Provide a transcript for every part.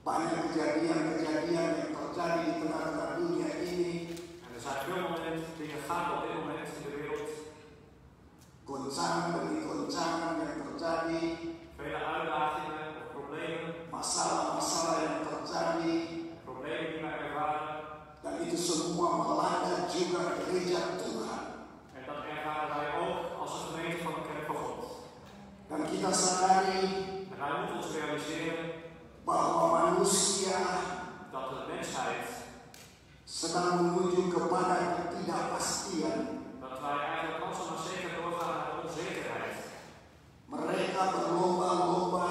Banyak kejadian-kejadian yang terjadi di tengah-tengah dunia ini. En er zijn veel dingen gaande op dit moment in de wereld. Goncangan demi goncangan yang terjadi. Vele uitdagingen of problemen. Masalah-masalah yang terjadi. Problemen die wij ervaren. Dan itu semua melanda juga gereja Tuhan. En dat ervaren wij ook als een gemeente van de kerk van God. Dan kita sadari En wij moeten ons realiseren bahwa manusia dat de mensheid, sedang menuju kepada ketidakpastian. dat wij eigenlijk langzaam maar zeker doorgaan naar de onzekerheid. Mereka berlomba-lomba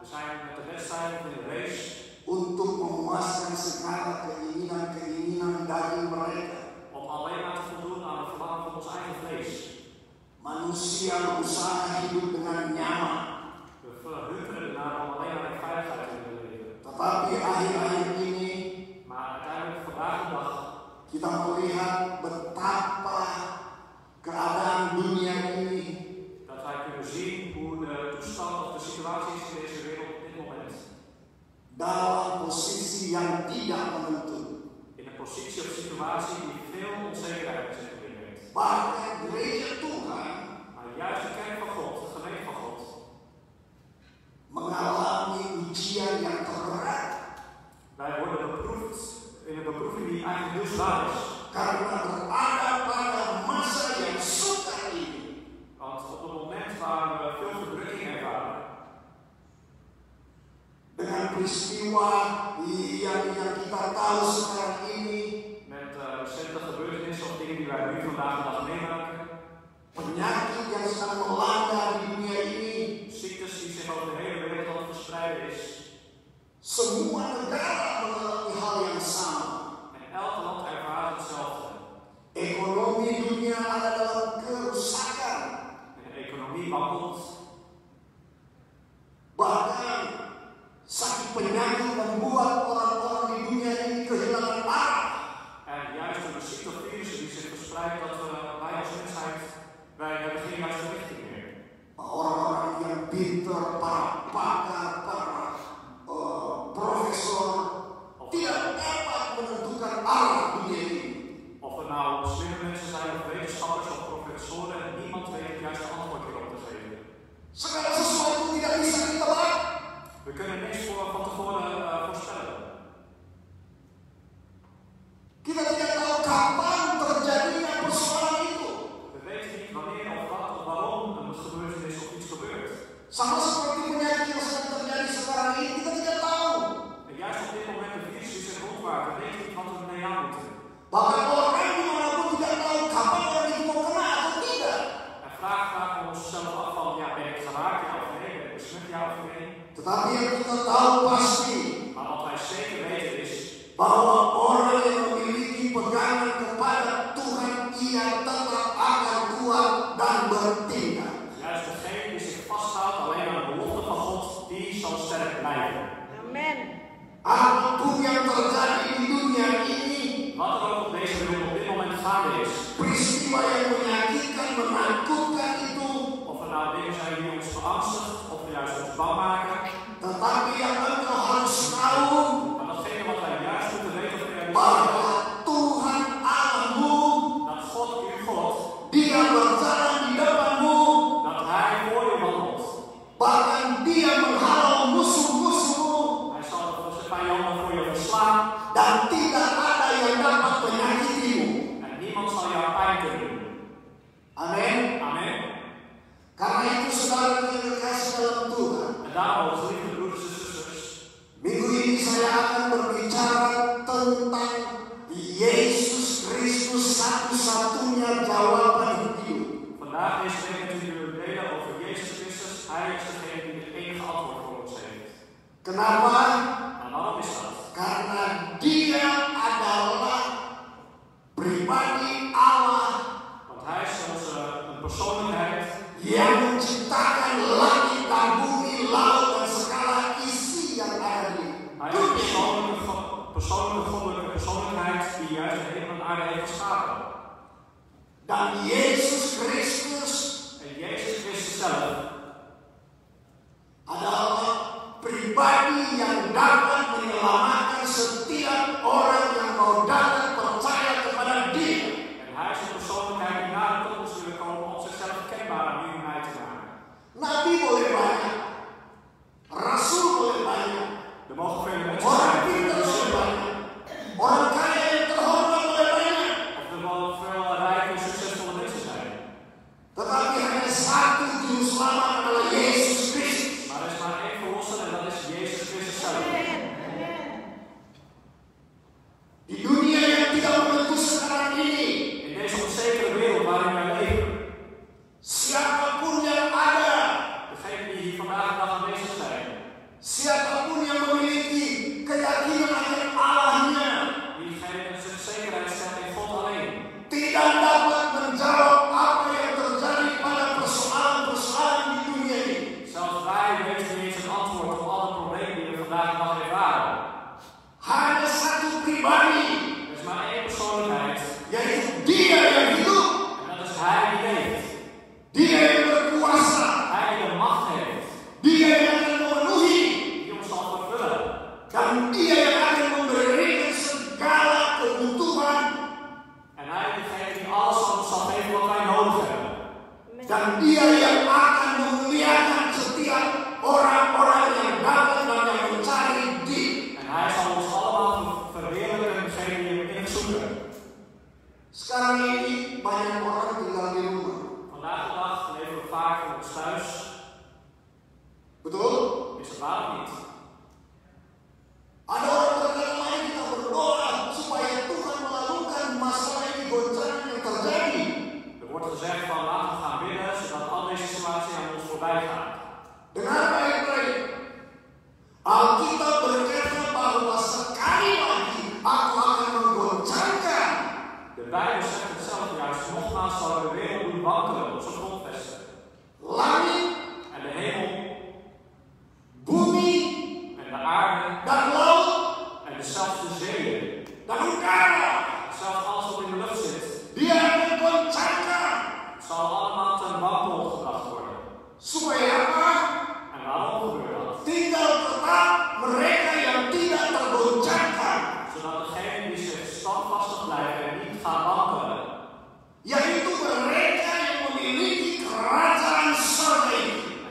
We zijn met de wedstrijd of in de race untuk memuaskan segala keinginan-keinginan daging mereka. om alleen maar te voldoen aan de verlangen van ons eigen vlees. Manusia berusaha hidup dengan nyaman. We verhunkeren ernaar om alleen maar in veiligheid te willen leven. Tetapi akhir-akhir ini Maar uiteindelijk vandaag de dag kita melihat betapa keadaan dunia ini dat wij kunnen zien hoe de toestand of de situatie is in deze wereld op dit moment. dalam posisi yang tidak menentu. In een positie of situatie die veel onzekerheid met zich meebrengt. Bahkan gereja Tuhan Maar juist de kerk van God, de gemeente van God, mengalami ujian yang terberat. wij worden beproefd in een beproeving die eigenlijk heel zwaar is. Karena berada pada masa yang sukar ini. Want op het moment waar we veel verdrukking ervaren, Dengan peristiwa yang kita tahu sekarang ini, met recente gebeurtenissen of dingen die wij nu vandaag de dag meemaken, penyakit yang sedang melanda di dunia ini, ziektes die zich over de hele wereld aan het verspreiden is, semua negara mengalami hal yang sama. en elk land ervaart hetzelfde. Ekonomi dunia ada dalam kerusakan. En de economie wankelt. Bahkan sakit penyakit membuat orang-orang di dunia ini kehilangan arah. En juist door de ziekte of virussen die zich verspreiden, dat wij als mensheid, wij hebben geen juiste richting meer. Orang-orang yang pintar, para pakar, para profesor tidak dapat menentukan arah dunia ini. Of er nou slimme mensen zijn of wetenschappers of professoren, niemand weet het juiste antwoord hierop te geven. Segala sesuatu tidak bisa ditebak. We kunnen niks van tevoren voorspellen. Kita tidak tahu kapan terjadinya persoalan itu. We weten niet wanneer of wat of waarom een gebeurtenis of iets gebeurt. Sama seperti penyakit yang sedang terjadi sekarang ini, kita tidak tahu. En juist op dit moment de virus die zich rondwaart, we weten niet wat we ermee aan moeten. Bahkan orang dimanapun tidak tahu kapan orang itu mau kena atau tidak. En vragen we onszelf af van, ja, ben ik geraakt, ja of nee, ben ik besmet, ja of nee. Tetapi yang kita tahu pasti Maar wat wij zeker weten is, bahwa orang yang memiliki pegangan kepada Tuhan, ia tetap akan kuat dan bertindak. juist degene die zich vasthoudt alleen aan de belofte van God, die zal sterk blijven. Amen. Apapun yang terjadi di dunia ini, Wat er ook op deze wereld op dit moment gaande is, peristiwa yang menyakitkan, menakutkan itu, of er nou dingen zijn die ons beangstigen, of juist ons bang maken, tetapi yang engkau harus tahu maar datgene wat wij juist moeten weten of realiseren, bahwa Tuhan Allahmu, dat God, uw God, Dia berjalan di depanmu, dat Hij voor je wandelt. bahkan Dia menghalau musuh-musuhmu, Hij zal de vijanden voor je verslaan dan tidak ada yang dapat menyakitimu. en niemand zal jou pijn kunnen doen. Amin. Amen. Karena itu saudara yang dikasih dalam Tuhan, En daarom, geliefde broeders en zusters, minggu ini saya akan berbicara tentang Yesus Kristus, satu-satunya jawaban hidup. vandaag is het met u willen delen over Jezus Christus. Hij is degene die het enige antwoord voor ons heeft. Kenapa? En waarom is dat? Karena Dia adalah pribadi Allah Want Hij is een persoonlijkheid yang menciptakan langit dan bumi, laut dan segala isi yang ada di Hij is een persoonlijke goddelijke persoonlijkheid die juist de hemel en aarde heeft geschapen. Dan Yesus Kristus En Jezus Christus zelf adalah pribadi yang dapat gaat nog ervaren. Hanya satu pribadi, Er is maar één persoonlijkheid. yaitu Dia yang hidup, En dat is Hij die leeft. Dia yang berkuasa, Hij die de macht heeft. Dia yang akan memenuhi, Die ons zal vervullen. dan Dia yang akan memberikan segala kebutuhan, En Hij degene die alles aan ons zal geven wat wij nodig hebben. dan Dia yang akan memuliakan setiap orang-orang yang datang dan yang mencari Dia. En Hij zal ons allemaal verheerlijken, degene die hem innig zoeken. Sekarang ini banyak orang tinggal di rumah, Vandaag de dag leven we vaak van ons thuis. betul? Is dat waar of niet? Ada orang terkadang lain kita berdoa supaya Tuhan melakukan masalah ini goncangan yang terjadi. Er wordt gezegd van laten we gaan bidden, zodat al deze situaties aan ons voorbij gaan. Dengar baik-baik. Alkitab berkata bahwa sekali lagi aku akan menggoncangkan. De Bijbel zegt hetzelfde juist. Nogmaals zal de wereld doen wankelen op zijn grondvesten. Langit, En de hemel bumi, en de aarde dan laut, en zelfs de zeeën. dan udara. Zelfs alles wat in de lucht zit. Dia akan goncangkan. Zal allemaal ten wankel gebracht worden. Supaya apa? En waarom gebeurt dat? Tinggal tetap mereka yang tidak tergoncangkan. Zodat degenen die zich standvastig blijven en niet gaan wankelen. Yaitu mereka yang memiliki kerajaan surga.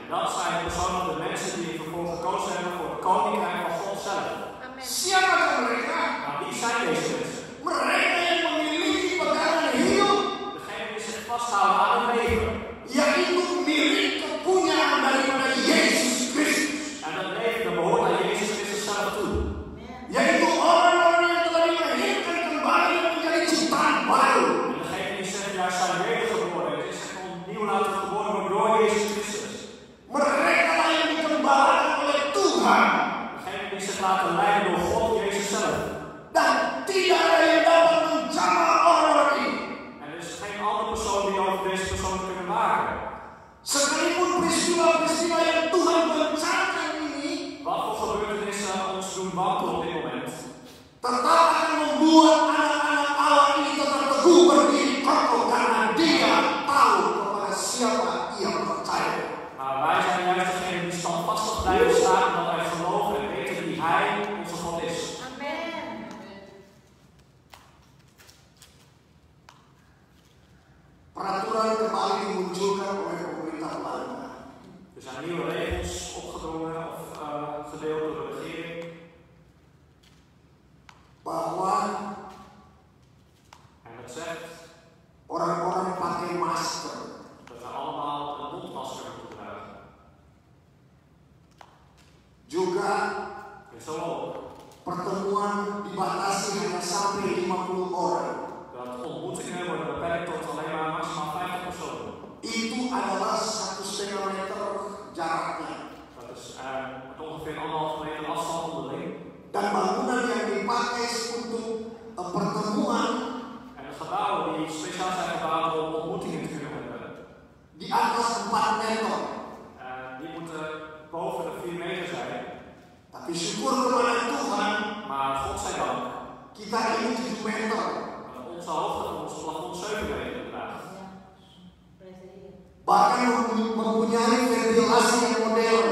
En dat zijn persoonlijk de mensen die ervoor gekozen hebben voor het koninkrijk van God zelf. Siapa mereka? Maar wie zijn deze mensen? Mereka yang memiliki pegangan hidup, Degenen die zich vasthouden aan het leven. yaitu milik kepunyaan daripada Yesus Kristus. En dat leven dat behoort aan Jezus Christus zelf toe. Yaitu orang-orang yang telah dilahirkan kembali menjadi ciptaan baru. En degenen die zeggen juist zijn wedergeboren. Het is opnieuw laten geboren worden door Jezus Christus. Mereka lah yang dikembalikan oleh Tuhan. Degenen die zich laten leiden door God, Jezus zelf. Dan tidak ada yang dapat menjamah orang-orang ini. En er is geen andere persoon die over deze persoon kunnen waken. Sekalipun peristiwa-peristiwa yang Tuhan goncangkan ini Wat voor gebeurtenissen ons doen wankelen op dit moment. tetap akan membuat anak-anak Allah ini tetap teguh berdiri kokoh karena dia tahu kepada siapa ia percaya. Maar wij zijn juist degenen die standvastig blijven staan omdat wij geloven en weten wie Hij, onze God, is. Peraturan kembali dimunculkan oleh pemerintah Belanda. Er zijn nieuwe regels opgedrongen of gedeeld door de regering. Bahwa En dat zegt orang-orang pakai masker. dat we allemaal een mondmasker moeten dragen. Juga En zo ook pertemuan dibatasi hanya sampai 50 orang. dat ontmoetingen worden beperkt tot alleen maar maximaal 50 personen. Itu adalah 1,5 meter jaraknya. Dat is met ongeveer 1,5 meter afstand onderling. Dan bangunan yang dipakai untuk pertemuan En de gebouwen die speciaal zijn gebouwd om ontmoetingen te kunnen hebben, di atas 4 meter. die moeten boven de 4 meter zijn. Tapi syukur kepada Tuhan, Maar godzijdank, kita ini 7 meter. onze hoogte van ons plafond 7 meter bedraagt. Bahkan mempunyai ventilasi yang modern.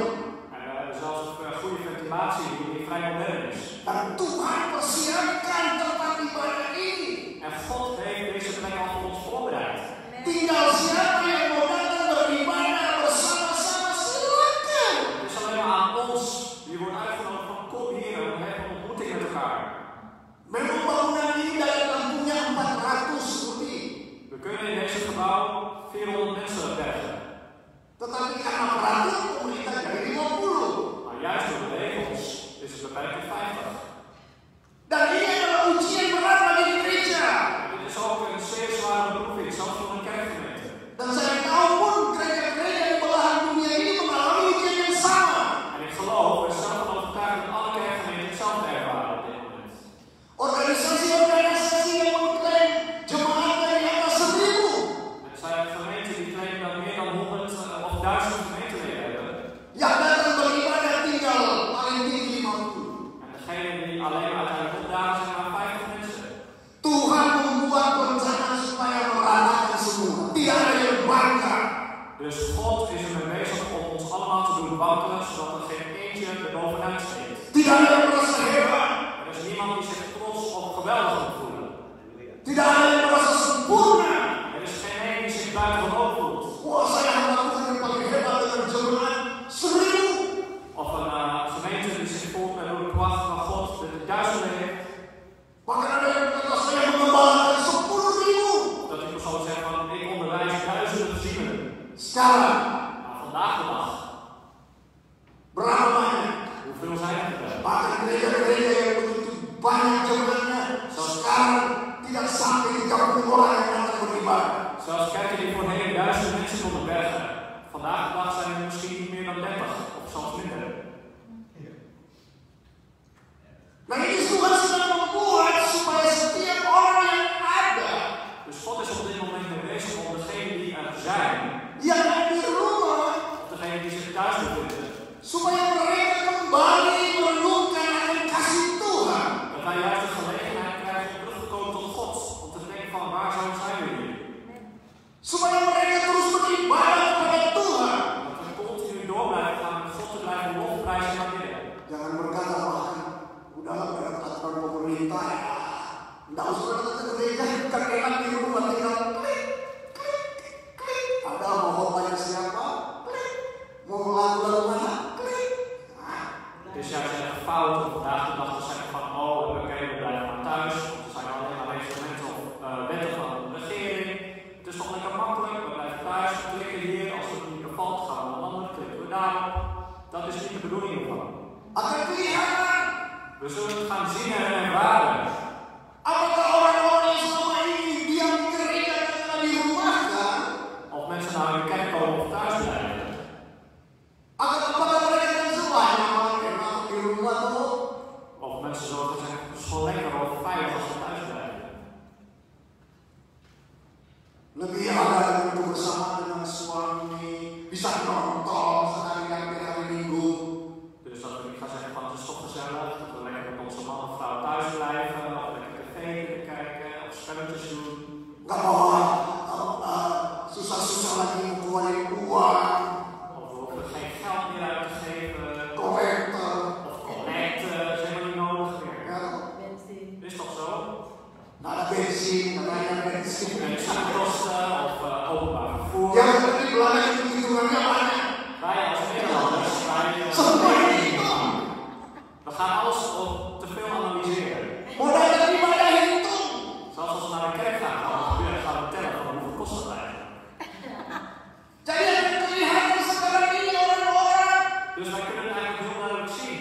En we hebben zelfs een goede ventilatie die vrij modern is. Dan Tuhan persiapkan tempat ibadah ini. En God heeft deze plek al voor ons voorbereid. Tinggal siapa yang mau datang beribadah bersama-sama silakan. Het is alleen maar aan ons die wordt uitgenodigd van kom hier en we hebben een ontmoeting met elkaar. Memang bangunan ini daya tampungnya 400 seperti. We kunnen in deze gebouw 400 mensen bergen. Tetapi karena peraturan pemerintah dari 50. Maar juist door de regels is het beperkt tot 50. Dan ini adalah ujian berat bagi gereja. En dit is ook een zeer zware beproeving, zelfs voor een kerkgemeente. Dan saya tahu pun gereja-gereja di belahan dunia ini mengalami ujian yang sama. En ik geloof, er zelf van overtuigd dat alle kerkgemeenten hetzelfde ervaren op dit moment. Organisasi-organisasi yang mengklaim jemaat dari atas 1000. Het zijn gemeenten die claimen dat meer dan 100 of 1000 gemeenteleden hebben. Yang datang beribadah tinggal paling tinggi 50. alleen maar uiteindelijk opdagen zijn maar 50 mensen. Tuhan membuat rencana supaya meratakan semua. Tidak ada yang bangga. Dus God is ermee bezig om ons allemaal te doen wankelen, zodat er geen eentje er bovenuit steekt. Tidak ada yang merasa hebat. Er is niemand die zich trots of geweldig moet voelen. Tidak ada yang merasa sempurna. Er is geen een die zich buitengewoon voelt. Wah, saya melakukan yang paling hebat dengan jemaat 1000. Of een gemeente die zich voelt met hoe de kracht van God de duizenden heeft. Bahkan ada yang berkata saya mengembalakan 10.000. Dat die persoon zegt van ik onderwijs duizenden zielen. Sekarang Maar vandaag de dag, berapa banyak? hoeveel zijn er? Bahkan gereja-gereja yang begitu banyak jemaatnya sekarang tidak sampai 30 orang yang datang beribadah. Zelfs kerken die voorheen 1000 mensen konden bergen. Vandaag de dag zijn er misschien niet meer dan 30 of zelfs minder. Nah ini Tuhan sedang membuat supaya setiap orang yang ada, Dus God is op dit moment mee bezig om degenen die er zijn, yang ada di rumah, of degenen die zich thuis bevinden, supaya mereka kembali merenungkan akan kasih Tuhan. dat wij juist de gelegenheid krijgen om terug te komen tot God. Om te denken van waar zijn we hier? Supaya mereka terus beribadah kepada Tuhan. Dat we continu door blijven gaan met God te blijven lofprijzen en aanbidden. Jangan berkata bahkan udahlah peraturan pemerintah ya. Tidak usah datang ke gereja, kan enak di rumah tinggal klik, klik, klik. Ada mau khotbahnya siapa? Klik. Mau lagu mana? Klik. Nah, Dus juist een fout om vandaag de dag te zeggen van oh oké, we blijven maar thuis. Want er zijn alleen maar reglementen of wetten van de regering. Het is toch lekker makkelijk, we blijven thuis, we klikken hier. Als het niet bevalt, gaan we naar een ander, klikken we daarop. Dat is niet de bedoeling ervan. akan kelihatan We zullen het gaan zien en ervaren. apakah orang-orang yang selama ini diam di gereja karena dirumahkan, Of mensen nou in de kerk komen of thuis blijven. apakah mereka akan sebanyak enak di rumah tuh? Of mensen zullen zeggen, het is gewoon lekker of veilig als we thuis blijven. Lebih ada dengan kebersamaan dengan suami, bisa nonton sekali hari Minggu. Dus dat we niet gaan zeggen van het is toch gezellig, dat we lekker met onze man of vrouw thuis blijven, of lekker tv kunnen kijken, of spelletjes doen. Gak mau susah-susah lagi ngeluarin uang, Of we hoeven geen geld meer uit te geven, kolektor, of collecten, dat is helemaal niet nodig meer. ya, Is toch zo? nggak ada bensin, katanya bensin. Benzinekosten of openbaar vervoer. Yang penting belanja itu hitungannya banyak. Wij als Nederlanders, Semua itu. we gaan alles op te veel analyseren. Modal dari ibadah hitung. Zelfs als we naar de kerk gaan, gaan we tellen van hoeveel kost dat eigenlijk. Jadi yang kelihatan sekarang ini orang-orang Dus wij kunnen het eigenlijk heel duidelijk zien.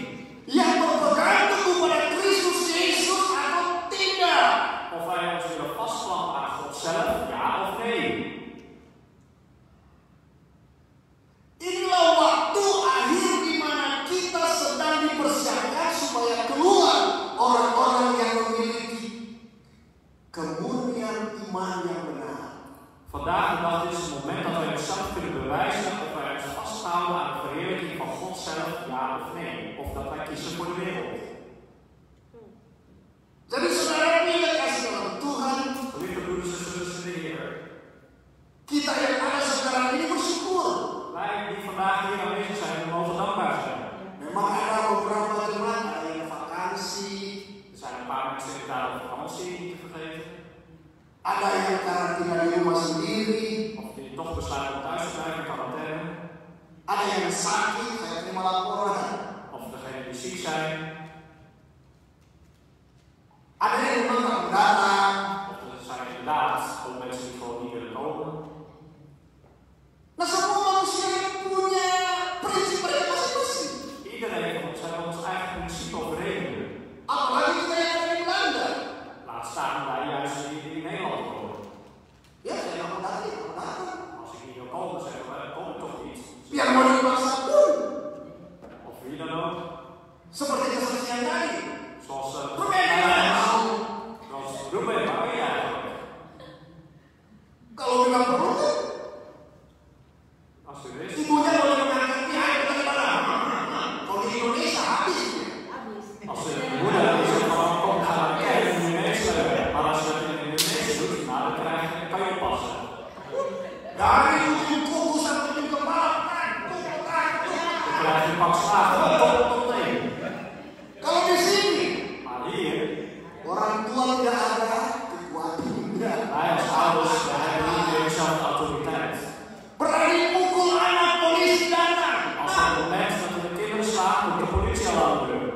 yang berpegang teguh pada Kristus Yesus atau tidak. Of wij ons willen vastklampen aan God zelf, ja of nee. Inilah waktu akhir di mana kita sedang dipersiapkan supaya keluar orang-orang yang memiliki kemurnian iman yang benar. Vandaag de dag is het moment dat wij onszelf kunnen bewijzen of wij ons vasthouden aan de verheerlijking van God zelf, ja of nee. Of dat wij kiezen voor de wereld. Jadi saudara pilih kasih dalam Tuhan, Geliefde broeders en zusters in de Heer. kita yang ada sekarang ini bersyukur. Wij die vandaag hier aanwezig zijn, we mogen dankbaar zijn. Memang ada beberapa jemaat ada yang vakansi, Er zijn een paar mensen inderdaad op vakantie niet te vergeten. ada yang karantina di rumah sendiri, Of die toch besluiten om thuis te blijven in quarantaine. ada yang sakit, saya terima laporan, Of degenen die ziek zijn. ada yang memang tak datang. Of er zijn inderdaad ook mensen die gewoon niet willen komen. Nah semua manusia yang punya prinsip mereka masing-masing. Iedereen van ons heeft ons eigen principe overeengekomen. Apalagi kita yang ada di Belanda. Laat staan wij juist die in Nederland komen. Ya saya mau datang. Als ik hier wil komen, zeggen we, kom ik toch niet. Biar mau dipaksa pun. Of wie dan ook. Seperti kesaksian tadi. Zoals Berbeda. Ruben, waar ben je eigenlijk? Kalau memang perlu kan, Als u wist. ibunya boleh mengangkat pihak bagaimana? Kalau di Indonesia habis. Als de moeder is tua tidak ada kekuatannya. Wij als ouders hebben niet meer dezelfde autoriteit. Berani pukul anak, polisi datang. Als op het moment dat we de kinderen slaan, komt de politie al aan de deur.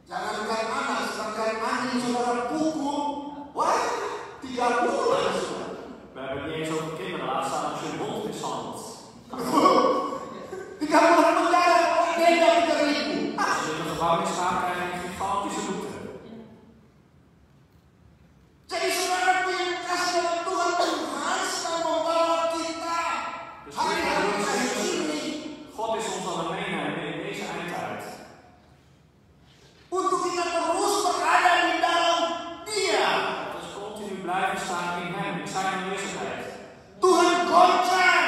Jangankan anak, sedangkan anjing saudara pukul, wah, 3 bulan. We hebben niet eens over kinderen laten staan als je een hond mishandelt. 3 bulan penjara, denda 3.000. Als je in de gevangenis gaat, krijg je een gigantische boete. Jadi saudara yang kasih dalam Tuhan, Tuhan sedang membawa kita hari-hari kayak ini God is ons aan het meenemen in deze eindtijd. untuk kita terus berada di dalam Dia. Dat we continu blijven staan in Hem, in Zijn aanwezigheid. Tuhan goncang,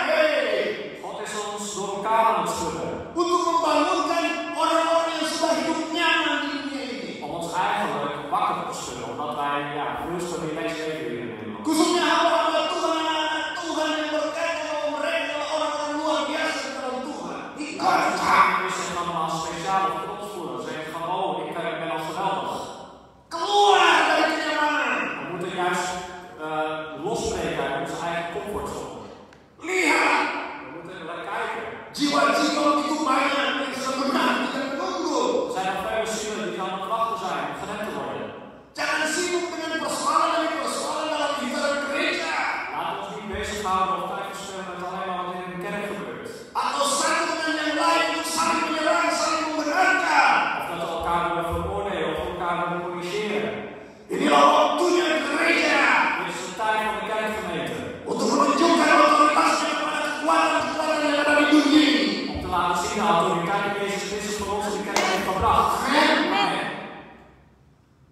God is ons door elkaar aan het schudden. untuk membangunkan orang-orang yang sudah hidup nyaman di dunia ini. Om ons eigenlijk wakker te schudden, omdat wij veel te relaxed leven hier in Nederland. Khususnya hamba-hamba Tuhan, anak-anak Tuhan yang berkata bahwa mereka adalah orang-orang luar biasa di dalam Tuhan. Goncang. We zeggen allemaal speciaal of trots voelen. Ze zeggen van, oh, ik ben al geweldig. Keluar dari kenyamanan. We moeten juist losbreken uit onze eigen comfortzone. Lihat. We moeten naar kijken. Jiwa-jiwa begitu banyak yang sebenarnya tidak menunggu. Er zijn nog vele zielen die aan het wachten zijn om gered te worden. Jangan sibuk dengan persoalan demi persoalan dalam lingkaran gereja. Laten we ons niet bezighouden of tijd verspillen met alleen maar wat in de kerk gebeurt. Atau satu dengan yang lain untuk saling menyerang, saling membenarkan. Of dat we elkaar willen veroordelen of elkaar willen corrigeren. Inilah waktunya gereja Dit is de tijd van de kerkgemeente. untuk menunjukkan otoritasnya kepada kekuatan-kekuatan yang ada di dunia ini. Om te laten zien de autoriteit die Jezus Christus voor ons in de kerk heeft gebracht. Amen.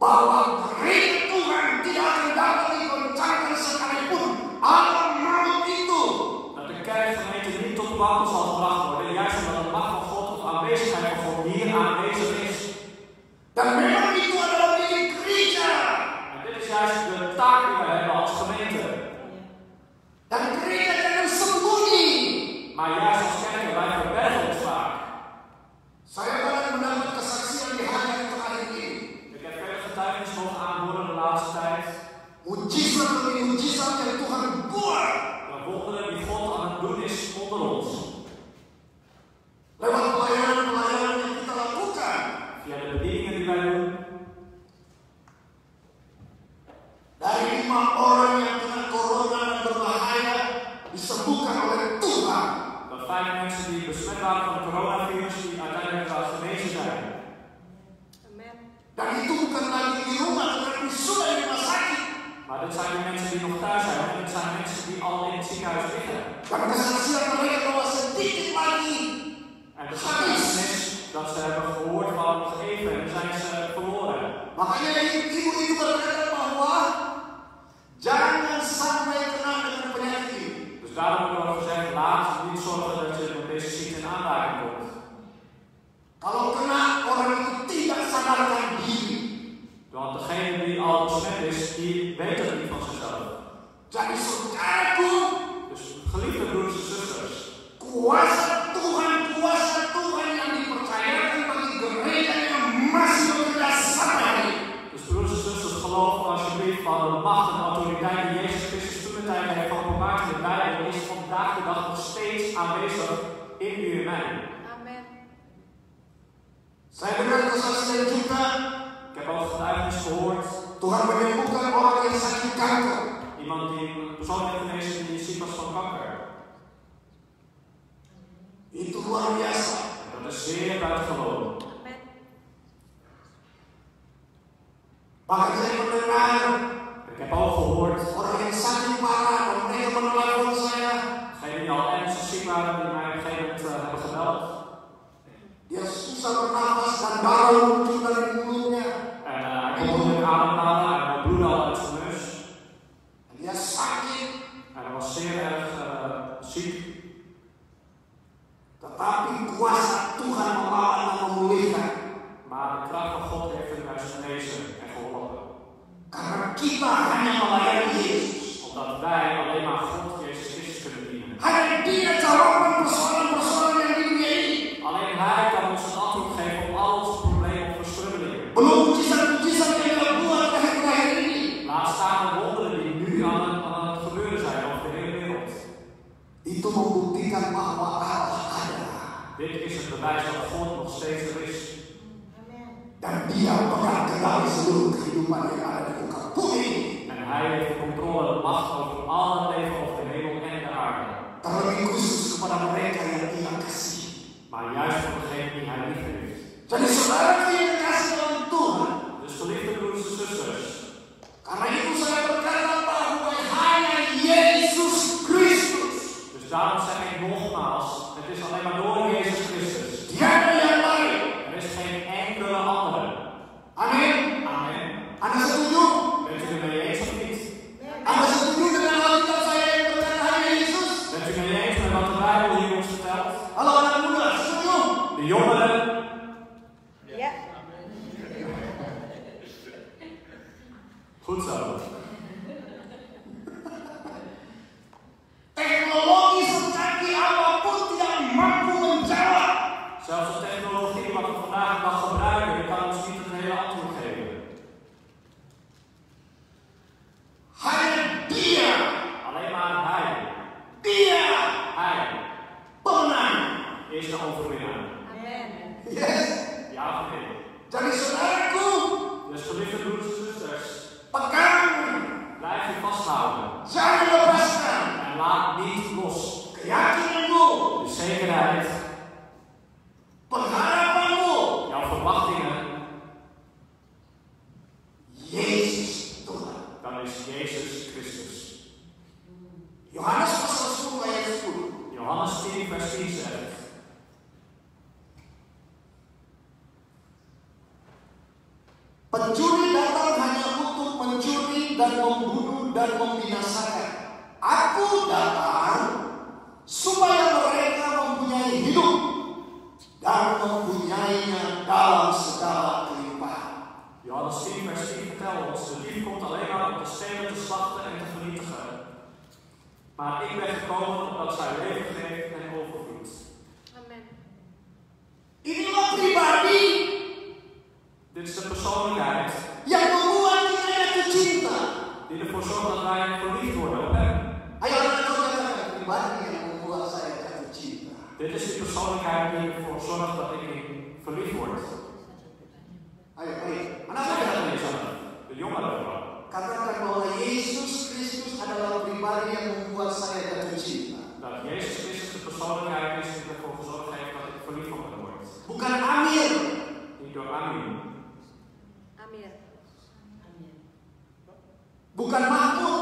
Bahwa gereja Tuhan tidak akan dapat digoncangkan sekalipun alam maut itu. Dat de kerkgemeente niet tot wakker zal gebracht worden, juist omdat de macht van God of aanwezigheid van God hier aanwezig is. Dan memang itu adalah milik gereja. En dit is juist de taak die we hebben als gemeente. Dan gereja jangan sembunyi. Maar juist als kerken, wij verbergen ons vaak. Saya banyak mendapat kesaksian di hari yang terakhir ini. Ik heb vele getuigenissen mogen aanhoren de laatste tijd. Mujizat demi mujizat yang Tuhan buat De wonderen die God aan het doen is onder ons. lewat pelayanan-pelayanan yang kita lakukan. Via de bedieningen die wij doen. Dari 5 orang yang kena corona dan berbahaya disembuhkan oleh Tuhan. Dat 5 mensen die besmet waren van het coronavirus, die uiteindelijk wel genezen zijn. Dan itu bukan lagi di rumah, tetapi sudah di rumah sakit. Maar dit zijn de mensen die nog thuis zijn. En dit zijn mensen die al in het ziekenhuis liggen. Dan kesaksian mereka bahwa sedikit lagi En de getuigenis dat ze hebben gehoord van nog even en zijn ze verloren. Makanya ibu itu berkata bahwa jangan sampai kena dengan penyakit ini. Dus daarom wordt er gezegd, laat niet zorgen dat je met deze ziekte in aanraking komt. Kalau kena, orang itu tidak sadarkan diri. Want degene die al besmet is, die weet het niet van zichzelf. Jadi saudaraku, Dus geliefde broers en zusters, kuasa Tuhan yang dipercayakan bagi gereja yang masih bekerja sampai hari ini. dus broers en zusters, geloof alsjeblieft van de macht en de autoriteit die Jezus Christus toen de tijd heeft openbaard in de Bijbel, is vandaag de dag nog steeds aanwezig in u en mij. Amen. Saya dengar kesaksian juga, Ik heb ook getuigenis gehoord, Tuhan menyembuhkan orang yang sakit kanker. iemand die een persoon heeft genezen die ziek was van kanker. Itu luar biasa. Dat is zeer buitengewoon. Amen. Bahkan saya mendengar Ik heb ook gehoord, orang yang sakit parah dan mereka menelepon saya. degenen die al ernstig ziek waren, die mij op een gegeven moment hebben gebeld. Dia susah bernafas dan darah muncul dari mulutnya. En hij kon moeilijk ademhalen en hij bloedde al uit zijn neus. Dia sakit, En hij was zeer erg ziek. tetapi kuasa Tuhan membawa dan memulihkan. Maar de kracht van God heeft hem juist genezen en geholpen. Karena kita hanya melayani Yesus. Omdat wij alleen maar God, Jezus Christus, kunnen dienen. Hanya Dia jawaban persoalan-persoalan yang di dunia ini. Alleen Hij kan ons een antwoord geven op al onze problemen of verstrubelingen. Belum mujizat-mujizat Dan dia pegang kendali seluruh kehidupan yang ada di muka bumi. En hij heeft de controle en macht over al het leven op de hemel en de aarde. Terlebih khusus kepada mereka yang dia kasih. Maar juist voor degene die hij lief heeft. Jadi saudara yang dikasih oleh Tuhan. Dus geliefde broeders en zusters. Karena itu saya berkata bahwa hanya Yesus Kristus. Dus daarom zeg ik nogmaals, het is alleen maar door Jezus Christus. Tiada yang lain. Er is geen enkele andere. Amin. Amen. Anda setuju? Bent u het mee eens of niet? Anda setuju dengan Alkitab saya yang berkata hanya Yesus? Bent u mee eens met wat de Bijbel hier ons vertelt? Halo anak muda, setuju? De jongeren. Ja. Goed zo. Teknologi secanggih apapun tidak mampu menjawab. Zelfs de technologie wat we vandaag de dag gebruiken, die kan ons niet het hele antwoord geven. Hanya Dia, Alleen maar Hij. Dia Hij pemenang. is de overwinnaar. Amen. Yes. Ja of nee? Jadi saudaraku, Dus geliefde broeders en zusters, pegang, blijf je vasthouden. jangan lepaskan. En laat niet los. Keyakinanmu, De zekerheid, pengharapanmu, jouw verwachtingen, Yesus Tuhan. dan is Jezus Christus. Yohanes pasal 10 ayat 10. Johannes 10 vers 10 zegt. Pencuri datang hanya untuk mencuri dan membunuh dan membinasakan. Aku datang supaya mereka mempunyai hidup dan mempunyainya dalam segala kelimpahan. Johannes 10 vers 10 vertelt ons, de dief komt alleen maar om te stelen, te slachten en te vernietigen. Maar ik ben gekomen omdat zij leven geeft en overvloed. Amen. Inilah pribadi Dit is de persoonlijkheid yang membuat kita jatuh cinta. die ervoor zorgt dat wij verliefd worden op hem. Ayo anak saudara, pribadi yang membuat saya jatuh cinta. Dit is de persoonlijkheid die ervoor zorgt dat ik verliefd word. Ayo, anak Zeg saudara, dat eens aan de jongeren vooral. katakan bahwa Yesus Kristus adalah pribadi yang membuat saya jatuh cinta. Dat Jezus Christus de persoonlijkheid is die ervoor gezorgd heeft dat ik verliefd op hem word. Bukan Amir, Niet door Amin, Amin. bukan Mahmud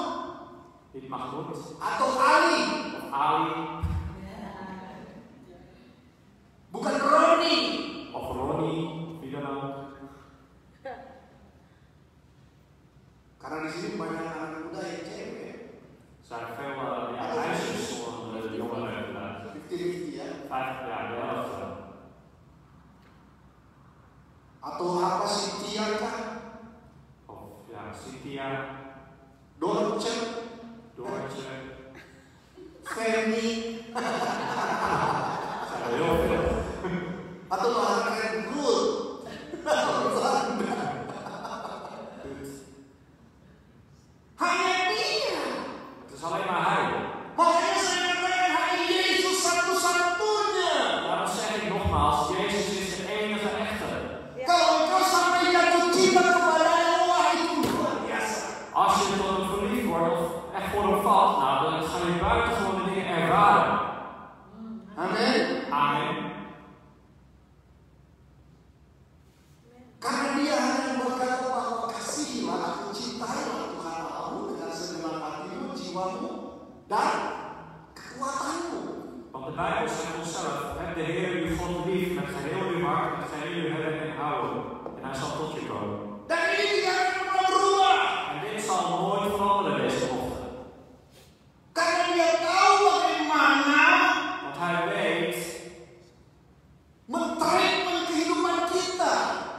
niet Mahmoud atau Ali, of Ali bukan Roni, of Ronnie, wie dan ook. karena di sini banyak anak muda yang cewek. Er zijn veel meisjes onder de jongeren inderdaad. 50-50 ya. 50 jaar, de helft. Atau apa sih Tia kah? Of ja, Cynthia, Dorce, Doortje. Femi, Zijn er heel veel. atau bahkan Ruth. Hanya Dia. Het is alleen maar Hij. Makanya saya katakan hanya Yesus satu-satunya. Daarom zeg ik nogmaals, Jezus is de enige echte. Kalau engkau sampai jatuh cinta kepadanya, wah itu luar biasa. Als je tot hem verliefd wordt of echt voor hem valt, nou dan ga je buitengewone dingen ervaren. Amin. Amen. Karena Dia hanya berkata bahwa kasihilah aku, cintailah Tuhan Allahmu dengan segenap hatimu, jiwamu, dan kekuatanmu. Want de Bijbel zegt onszelf, heb de Heer uw God lief met geheel uw hart, met geheel uw hebben en houden. En hij zal tot je komen. Dan ini tidak akan pernah berubah. En dit zal nooit veranderen deze ochtend. Karena Dia tahu bagaimana Want hij weet mentreatment kehidupan kita.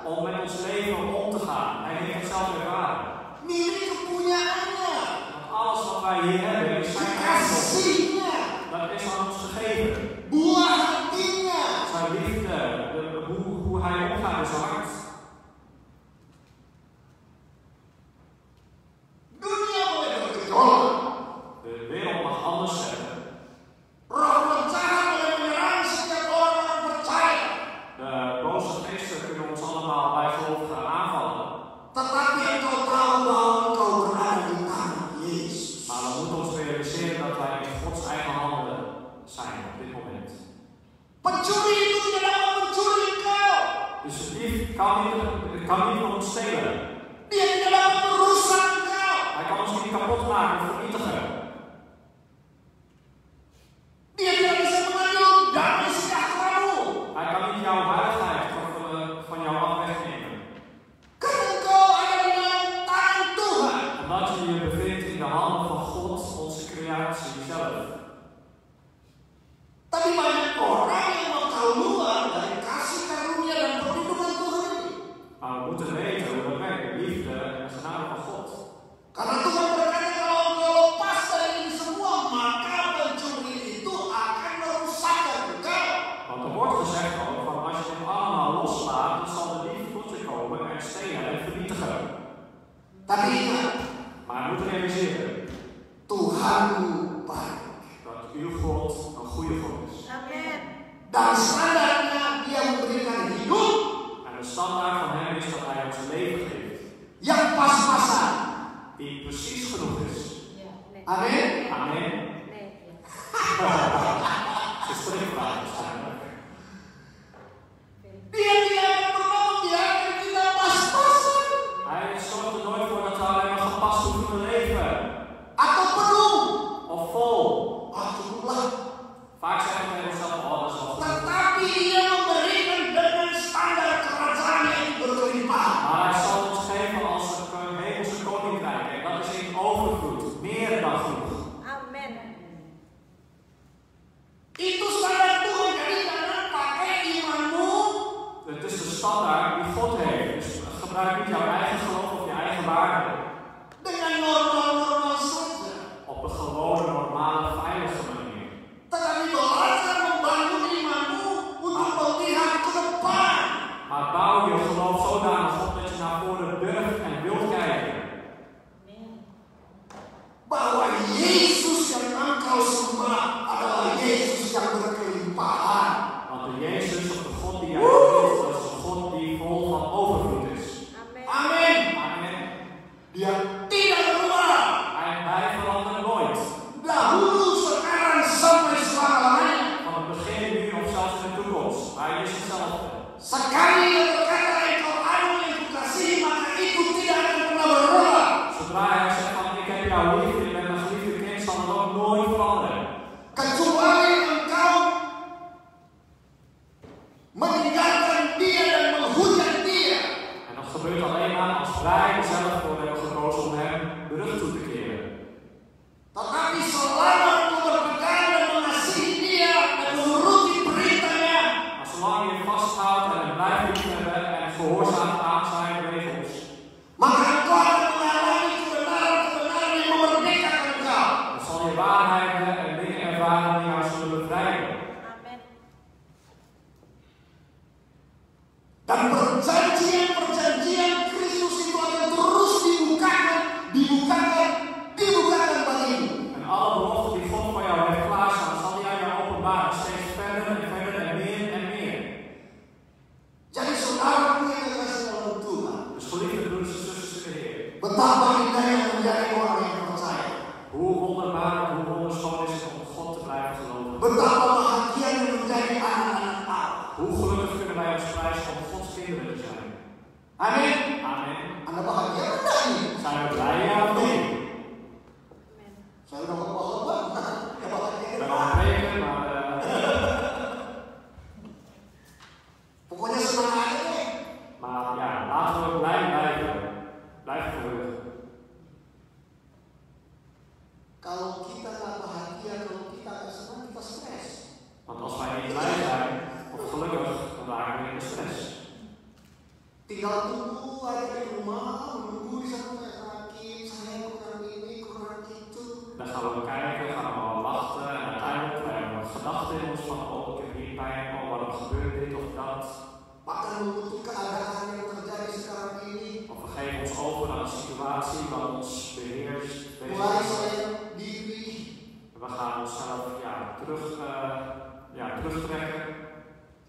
om met ons leven om te gaan. Hij heeft het zelf ervaren. Milik kepunyaannya, Want alles wat wij hier hebben is zijn eigendom. kasihnya, Dat is aan ons gegeven. buah hatinya. Zijn liefde, hoe hij omgaat met zijn hart. Dunia boleh bergejolak. De wereld mag anders zeggen. Roh jahat boleh menyerang setiap orang yang percaya. De boze geesten kunnen ons allemaal bij geloof kan niet van ons stelen. Dia tidak dapat merusak engkau. Hij kan ons niet kapot maken of vernietigen. Dia tidak bisa mengambil damai sejahteramu. Hij kan niet jouw heiligheid van jou af wegnemen. Karena engkau ada di dalam tangan Tuhan. Omdat je je bevindt in de handen van God, onze creatie zelf. Tapi banyak orang yang mau keluar dari kasih karunia dan perlindungan Tuhan ini. Maar we moeten weten hoe dat werkt, de liefde en de genade van God. Karena Tuhan berkata kalau engkau lepas dari ini semua, maka pencuri itu akan merusakkan engkau. Want er wordt gezegd ook van als je hem allemaal loslaat, dan zal de liefde tot je komen en stelen en vernietigen. Tapi ingat, Maar je moet realiseren Tuhanmu baik. dat uw God een goede God is. Amen. Dan standarnya dia memberikan hidup En de standaard van hem is dat hij ons een leven geeft. yang pas-pasan. Die precies genoeg is. Nee. Amin. Amen. Nee. Ze is terugvraag waarschijnlijk. Dia tidak pernah membiarkan kita pas-pasan Hij zorgt er nooit voor dat we alleen maar gepast hoeven te leven. atau penuh. Of vol. Cukuplah. Vaak zeggen we tegen onszelf, oh dat is wel goed. Tetapi dia memberikan dengan standar kerajaan yang berlimpah. Maar hij zal ons geven als een hemelse koninkrijk. En dat is in overvloed. Meer dan genoeg. Amen. Itu standar Tuhan. Jadi jangan pakai imanmu Het is de standaard die God heeft. Dus gebruik niet jouw eigen geloof of je eigen waarde. dengan normal-normal saja. Op een gewone, normale, veilige manier. Tetapi belajar membangun imanmu untuk melihat ke depan. Maar bouw je geloof zodanig op dat je naar voren durft en wilt kijken. Bahwa Yesus yang engkau sembah adalah Yesus yang berkelimpahan. Want de Jezus of de God die jij gelooft, dat is een God die vol van overvloed is. Amen. Amin. Amen. Dia tidak berubah. Hij verandert nooit. Dahulu, sekarang, sampai selama-lamanya. Van het begin, nu of zelfs in de toekomst. Hij is hetzelfde. Sekali dia berkata, engkau anu yang kukasihi, maka itu tidak akan pernah berubah. Zodra hij zegt van ik heb jou lief, je bent mijn geliefde kind, zal het ook nooit veranderen. Kecuali engkau meninggalkan dia dan menghujat dia. En dat gebeurt alleen maar als wij zelf voor hebben gekozen om hem de rug toe te keren. Tetapi selama engkau berpegang dan mengasihi dia dan menuruti beritanya, Maar zolang je vasthoudt en hem blijft liefhebben en gehoorzaamt aan zijn regels, maka engkau akan mengalami kebenaran-kebenaran yang memerdekakan engkau. dan zal je waarheden en dingen ervaren die jou zullen bevrijden. Amen. Dan perjanjian-perjanjian Kristus itu akan terus dibukakan bagimu. En alle beloften die God voor jou heeft klaarstaan, zal hij aan jou openbaren, steeds verder en verder en meer en meer. Jadi saudaraku yang dikasihi dalam Tuhan, Dus geliefde broeders en zusters in de Heer, betapa indahnya menjadi orang yang percaya. hoe wonderbaarlijk, hoe wonderschoon is het om God te blijven geloven. Betapa bahagianya menjadi anak-anak Allah. Hoe gelukkig kunnen wij ons prijzen om Gods kinderen te zijn. Amin. Amen. Anda bahagia enggak nih? Zijn we blij, ja of nee? Amen. Saya udah khotbah. Ya bahagia. Ik ben al aan het rekenen, maar Pokoknya senang aja deh. maar ja, laten we blij blijven. Blijf gelukkig. Kalau kita nggak bahagia, kalau kita nggak senang, kita stres. Want als wij niet blij zijn of gelukkig, dan raken we in de stress. Tinggal tunggu aja di rumah, menunggu di sana kayak sakit, saya kurang ini, kurang itu. Dan gaan we kijken, gaan we wel wachten en uiteindelijk hebben we gedachten in ons van oh, ik heb hier pijn, oh, waarom gebeurt dit of dat. Bahkan mengutuk keadaan yang terjadi sekarang ini. Of we geven ons over aan een situatie wat ons beheerst. Mulai saya diri. We gaan onszelf terugtrekken.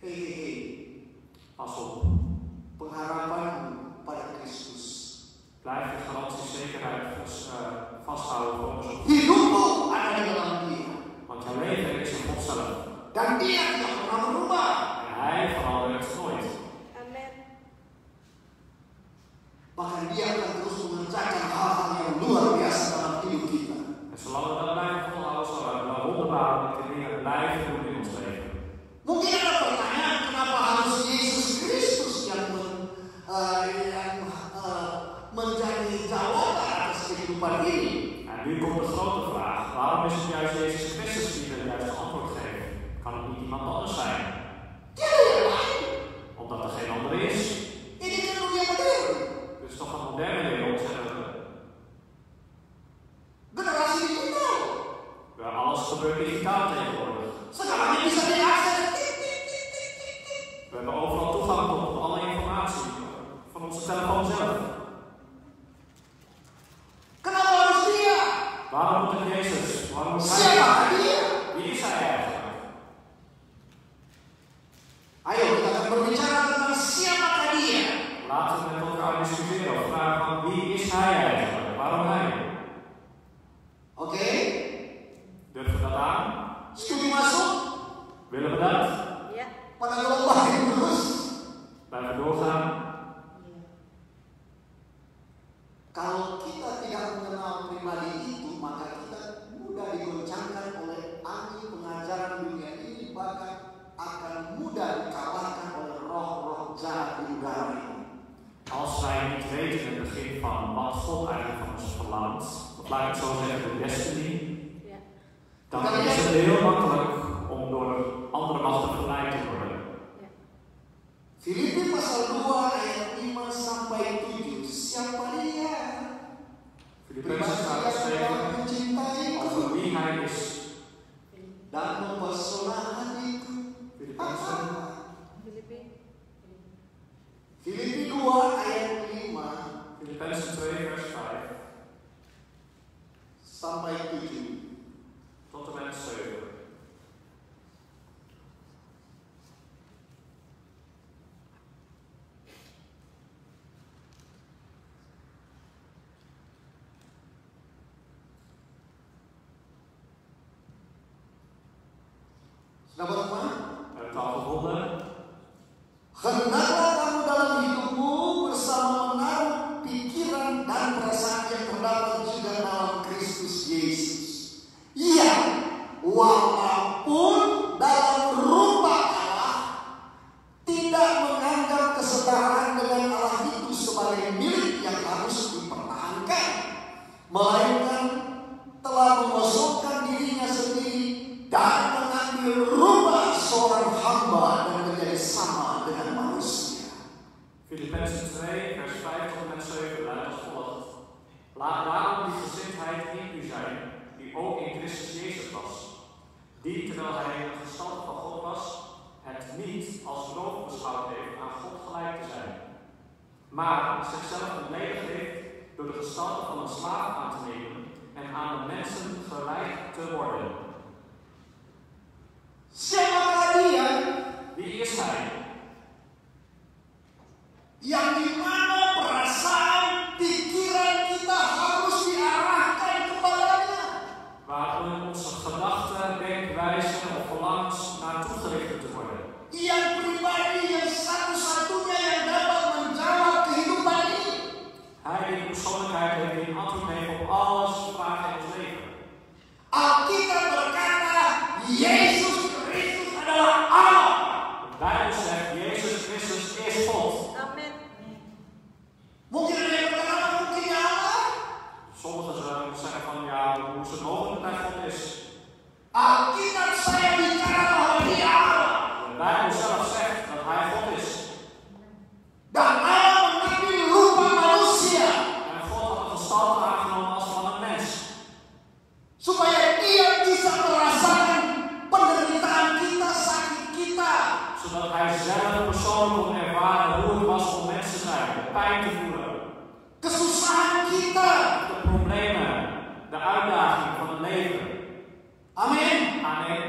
Hei, Pas op. pengharapan pada Kristus. Blijf je garantiezekerheid vasthouden voor ons. Hidupmu ada di dalam Dia. Want jouw leven is in God zelf. Dan Dia tidak pernah berubah. En Hij verandert nooit. Amen. Bahkan dia akan terus mengerjakan hal-hal yang luar biasa dalam hidup kita. En zolang we dat blijven volhouden, zullen we wonderbaarlijke dingen blijven doen in ons leven. Mungkin ada pertanyaan, kenapa harus Yesus Kristus yang menjadi jawaban atas kehidupan ini? En nu komt de grote vraag, waarom is het juist Jezus Christus die het juiste antwoord geeft? Kan het niet iemand anders zijn? Tidak yang lain. Omdat er geen andere is. Ini kan dunia modern. Dit is toch een moderne wereld, zeggen we. Generasi digital. Waar alles gebeurt digitaal tegenwoordig. Segalanya bisa diakses. We hebben overal toegang tot alle informatie van onze telefoon zelf. Kenapa harus dia? Waarom moet het Jezus? Waarom moet Siapa hij? dia? Wie is hij eigenlijk? Ayo kita akan berbicara tentang siapa dia. Laten we met elkaar discussiëren of vragen van wie is hij eigenlijk? Waarom hij? Oke? Durven we dat aan? Setuju masuk? Willen we dat? Ya. Pada ngelompahin terus. Blijven doorgaan? Kalau kita tidak mengenal pribadi itu, maka kita mudah digoncangkan oleh angin pengajaran dunia ini, bahkan akan mudah dikalahkan oleh roh-roh jahat di udara ini. Als wij niet weten in het begin van wat God eigenlijk van ons verlangt, of laat ik het zo zeggen, de destiny, Ya. dan is het heel makkelijk om door andere machten geleid te worden. Ya. Filipi pasal 2 ayat 5 sampai 7. Siapa dia? Filippenzen staat geschreven Mencintai over wie hij is. dan mempesona hatiku. Filippenzen, Filipi. Filipi 2 ayat 5 Filippenzen 2 vers 5 sampai 7. tot en met 7. Sudah berapa? Heb je het al gevonden? Hendaklah kamu dalam hidupmu bersama menaruh pikiran dan perasaan yang terdapat juga dalam Kristus Yesus. Ia walaupun dalam rupa Allah tidak menganggap kesetaraan dengan Allah itu sebagai milik yang harus dipertahankan, melainkan telah mengosongkan dirinya sendiri dan mengambil rupa seorang hamba dan menjadi sama dengan manusia. Filippenzen 2 vers 5 tot en met 7 luidt als volgt. Laat daarom die gezindheid in u zijn, die ook in Christus Jezus was. Die, terwijl hij in de gestalte van God was, het niet als roof beschouwd heeft aan God gelijk te zijn. Maar zichzelf beledigd heeft door de gestalte van een slaaf aan te nemen en aan de mensen gelijk te worden. Siapakah dia Wie is hij? yang dimana perasaan pikiran kita harus diarahkan kepadanya? Waar onze gedachten, denkwijzen of verlangens naartoe gericht te worden. Yang pribadi yang satu-satunya yang dapat menjawab kehidupan ini. Hij die persoonlijkheid heeft die antwoord heeft op alles vragen in ons leven. Alkitab berkata Yesus Kristus adalah Allah. De Bijbel zegt Jezus Christus is God. Amin. Mungkin ada yang berkata mungkin ya Allah. Sommigen zullen zeggen van ja, hoe is het mogelijk dat hij God is? Alkitab saya bicara bahwa dia Allah. De Bijbel zelf zegt dat hij God is. Dan Allah mengambil rupa manusia En God had een gestalte aangenomen als van een mens. supaya ia bisa merasakan penderitaan kita, sakit kita. Zodat hij zelf persoonlijk kon ervaren hoe het was om mens te zijn. De pijn te voelen. Kesusahan kita. De problemen. De uitdagingen van het leven. Amin. Amen.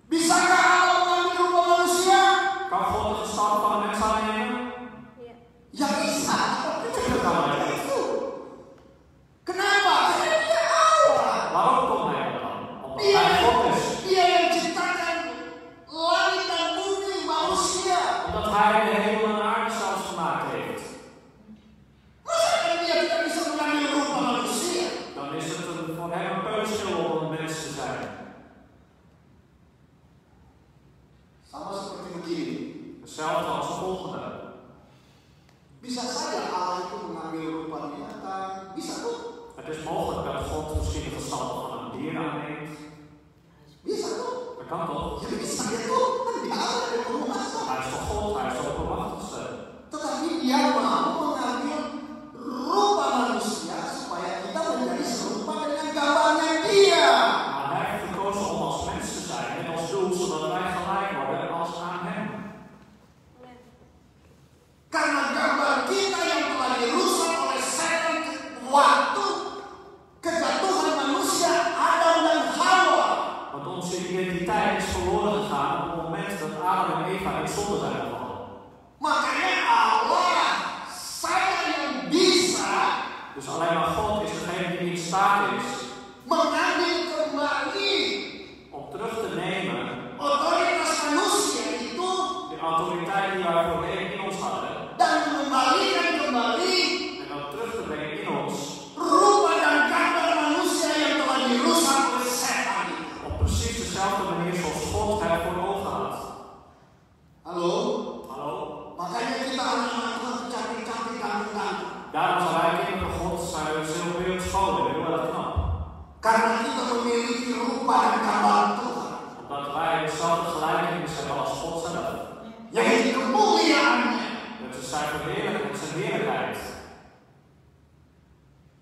Bisakah Allah mengambil rupa manusia? Kan God de gestalte van een mens aannemen? Ya. Ya bisa. Tuurlijk kan hij dat. Kenapa? Karena dia Allah. Waarom kon hij dat dan? Omdat Dia, hij God is. dia yang ciptakan langit dan bumi manusia. Omdat hij de hemel en aarde zelfs gemaakt heeft. Bisa saja Allah itu mengambil rupa binatang, bisa tuh. Het is mogelijk dat God misschien de gestalte van een dier aanneemt. Bisa tuh. Dat kan toch? Ya bisa ya tuh. Kan dia Allah yang menguasa. Hij is toch God, hij is de oppermachtigste. Tetapi dia mau mengambil rupa manusia supaya kita menjadi serupa dengan gambarnya dia. Maar hij heeft gekozen om als mens te zijn en als doel, zodat wij gelijk worden als aan hem. Karena gambar kita yang telah dirusak oleh setan waktu kejatuhan manusia Adam dan Hawa. Want onze identiteit is verloren gegaan op het moment dat Adam en Eva in zonde zijn gevallen. Makanya Allah, saya yang bisa Dus alleen maar God is degene die in staat is mengambil kembali om terug te nemen otoritas manusia itu de autoriteit die wij voorheen in ons hadden dan mengembalikan kembali en dat terug te brengen in ons rupa dan gambar manusia yang telah dirusak oleh setan. op precies dezelfde manier zoals God het voor ogen had. Halo? Hallo? Makanya kita anak-anak Tuhan cantik-cantik ganteng-ganteng. Daarom zijn wij kinderen van God, zijn we heel wereld schoon en heel erg knap. Karena kita memiliki rupa dan gambar Tuhan. Omdat wij dezelfde gelijkenis hebben als God zelf. Yaitu kemuliaannya. Het is zijn verheerlijking, het is zijn heerlijkheid.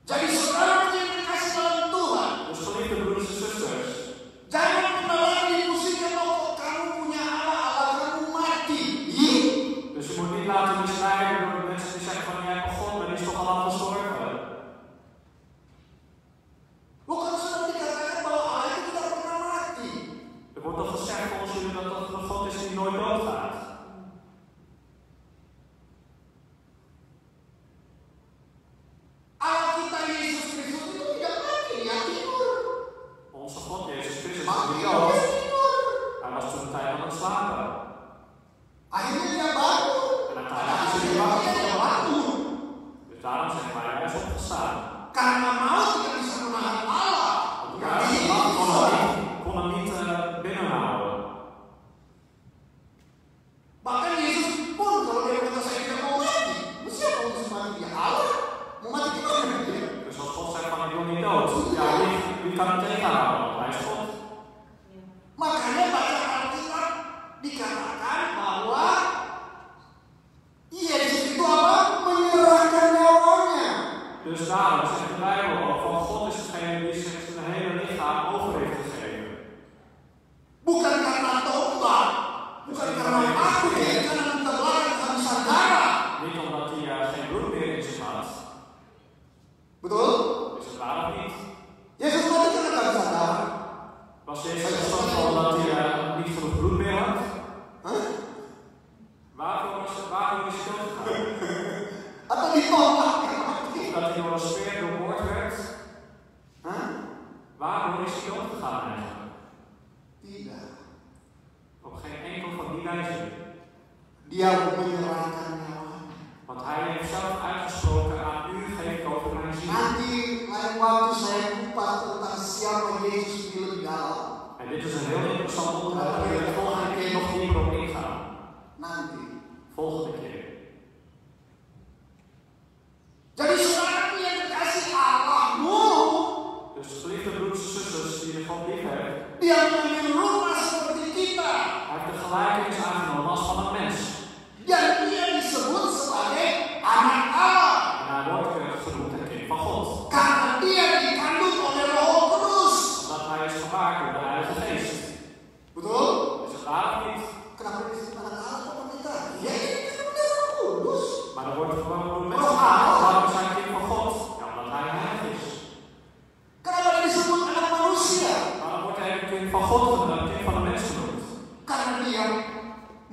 Jadi saudara yang dikasih dalam Tuhan, Dus geliefde broeders en zusters, jangan pernah lagi pusingkan kalau kamu punya Allah, Allah kamu mati. Ih, dus je moet niet laten misleiden door de mensen die zeggen van ja, maar God, maar die is toch al lang gestorven. bukan sudah dikatakan bahwa Allah itu tidak pernah mati. Er wordt toch gezegd volgens jullie dat dat een God is die nooit doodgaat. Allah kita Yesus Kristus itu tidak mati, dia tidur. Onze God Jezus Christus is Mati niet dia dood. tidur. Hij was toen een tijd aan het slapen. Akhirnya dia bangun. En Pada uiteindelijk is hij akhirnya wakker dia geworden. bangun. Dus daarom zeggen wij, hij is opgestaan. Karena maut tidak bisa menahan Allah. Want Ya, de ini macht Allah. kon hem niet binnenhouden. Bahkan Yesus pun kalau dia berkata saya tidak mau mati, mesti apa mau mati dia Allah? Mau mati gimana dia? Dus als God zegt van ik wil niet dood, ja, wie kan hem tegenhouden? Want hij is God. Makanya baca Alkitab dikatakan bahwa Yesus itu apa? Menyerahkan nyawanya. Dus daarom zegt de Bijbel ook van God is degene die zich zijn hele lichaam over heeft gegeven. Bukan karena tobat, bukan karena aku ya, karena terlarang kehabisan darah. Niet omdat hij geen bloed meer in zich had. Betul? Is het waar of niet? Yesus mati karena kehabisan darah. Was Jezus gestorven omdat hij niet genoeg bloed meer had? Hah? Waarvoor is hij doodgegaan? Atau ditolak karena mati? Omdat hij door een speer doorboord werd? Hah? Waarom is hij doodgegaan eigenlijk? Tidak. Op geen enkel van die wijze. Dia menyerahkan nyawanya. Want hij heeft zelf uitgesproken, aan u geef ik over mijn ziel. Nanti lain waktu saya kupas tentang siapa Yesus di lebih dalam. En dit is een heel interessant onderwerp, daar wil ik de volgende keer nog dieper op ingaan. Nanti. Volgende keer. Jadi saudara yang dikasih Allahmu, Dus geliefde broeders en zusters die je God lief hebt, dia mengambil rupa seperti kita. hij heeft de gelijkenis aangenomen als van een mens. Dan dia disebut sebagai anak Allah. En hij wordt genoemd het kind van God. Karena dia dikandung oleh Roh Kudus. Omdat hij is gemaakt door de Heilige Geest. Betul? Is het waar of niet? Kenapa disebut anak Allah sama kita? Ya ini kan benar Roh Kudus. Maar er wordt gewoon door mensen gemaakt. Waarom is hij een kind van God? Ja, omdat hij heilig is. Kenapa dia disebut anak manusia? Waarom wordt hij een kind van God genoemd, een kind van de mens genoemd? Karena dia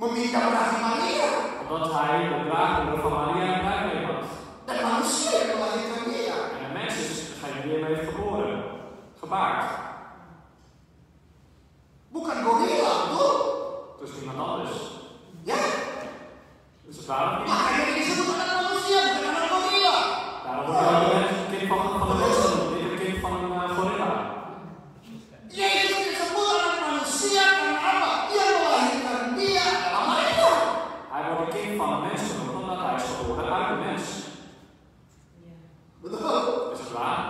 meminta rahim Maria. Omdat hij de draagmoeder van Maria en Blijf had. Dan manusia yang melahirkan dia. En een mens is degene die hem heeft geboren, gebaard. Bukan gorila, betul? Dus niemand anders. Ya. Dus het waarom niet? Makanya dia disebut anak manusia, bukan anak gorila. Daarom wordt hij ook een kind van de mens genoemd, niet een kind van een gorilla. Yesus disebut anak manusia karena apa? Dia melahirkan dia dalam Maria. Hij wordt een kind van een mens genoemd, omdat dat hij is geboren uit de mens. Betul? Is het waar?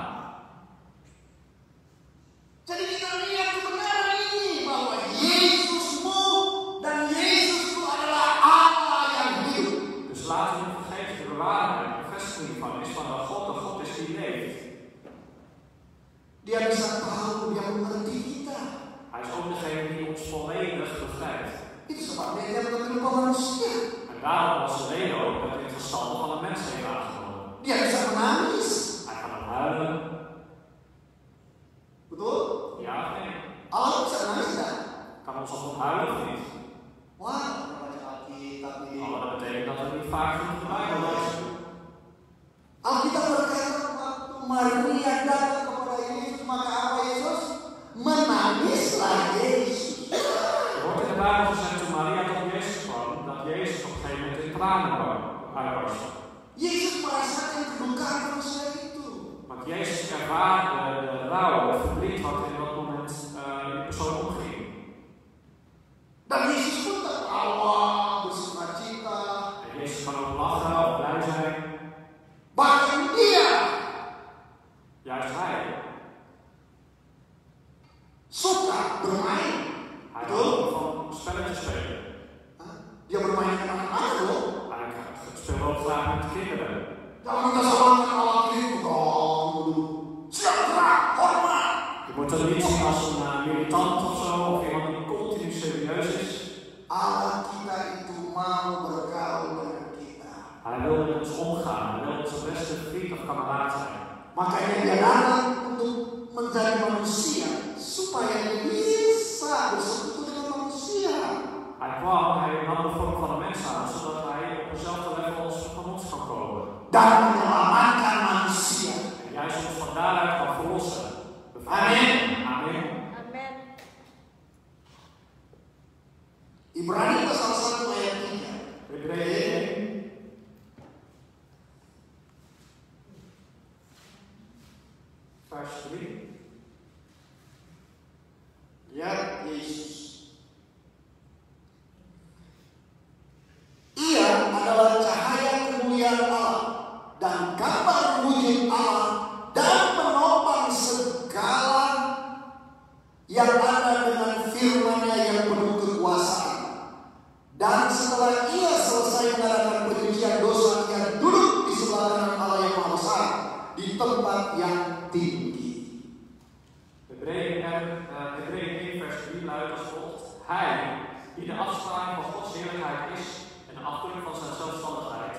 Jadi kita lihat kebenaran ini bahwa Yesusmu dan Yesusku adalah Allah yang hidup. Dus laten we niet vergeten de waarheid, de bevestiging van is van dat God is die leeft. Dia bisa tahu, dia mengerti kita. Hij is ook degene die ons volledig bevrijdt. Itu sebabnya dia mengambil rupa manusia. En daarom was de reden ook dat hij in gestalte van een mens heeft aangenomen. Dia bisa menangis. Hij kan ook huilen. Betul? Ja of nee? Allah bisa menangis tidak? Kan ons ook huilen of niet? Wah, baca Alkitab ini. Oh, dat betekent dat we niet vaak genoeg de Bijbel lezen. Alkitab berkata waktu Maria datang kepada Yesus, maka apa Yesus? Menangislah Yesus. Er wordt in de Bijbel gezegd toen Maria tot Jezus kwam, dat Jezus op een gegeven moment in tranen uitbarstte. Yesus merasakan kedukaan manusia itu. Want Jezus ervaarde de rouw, het verdriet wat in dat moment die persoon omging. Dan Yesus pun tertawa, bersukacita. En Jezus kan ook lachen of blij zijn. Bahkan dia Juist hij. suka bermain. Hij wil van spelletjes spelen. Dia bermain dengan anak-anak loh. Hij speelt ook graag met kinderen. Jangan kita salahkan Allah itu dong. Siap gerak, hormat. Je moet er niet zien als een militant of zo, of iemand die continu serieus is. Allah kita itu mau bergaul dengan kita. Hij wil met ons omgaan, hij wil onze beste vriend of kameraad zijn. Makanya dia datang untuk menjadi manusia supaya dia bisa bersekutu dengan manusia. Hij kwam, hij nam de vorm van een mens aan, zodat hij op dezelfde level als van ons kan komen. Dan menyelamatkan manusia. En juist ons van daaruit kan verlossen. Amin. Amin. Amin. Ibrani pasal 1 ayat 3. Hebreeën 1. Vers 3. Ya Yesus. Ia adalah cahaya kemuliaan Allah dan gambar wujud Allah dan menopang segala yang ada dengan firman-Nya yang penuh kekuasaan. Dan setelah ia selesai mengadakan penyucian dosa, ia duduk di sebelah kanan Allah yang Maha Besar di tempat yang tinggi. Hebreeën 1 vers 3 luidt als volgt. Hij, die de afstraling van Gods heerlijkheid is en de afdruk van zijn zelfstandigheid,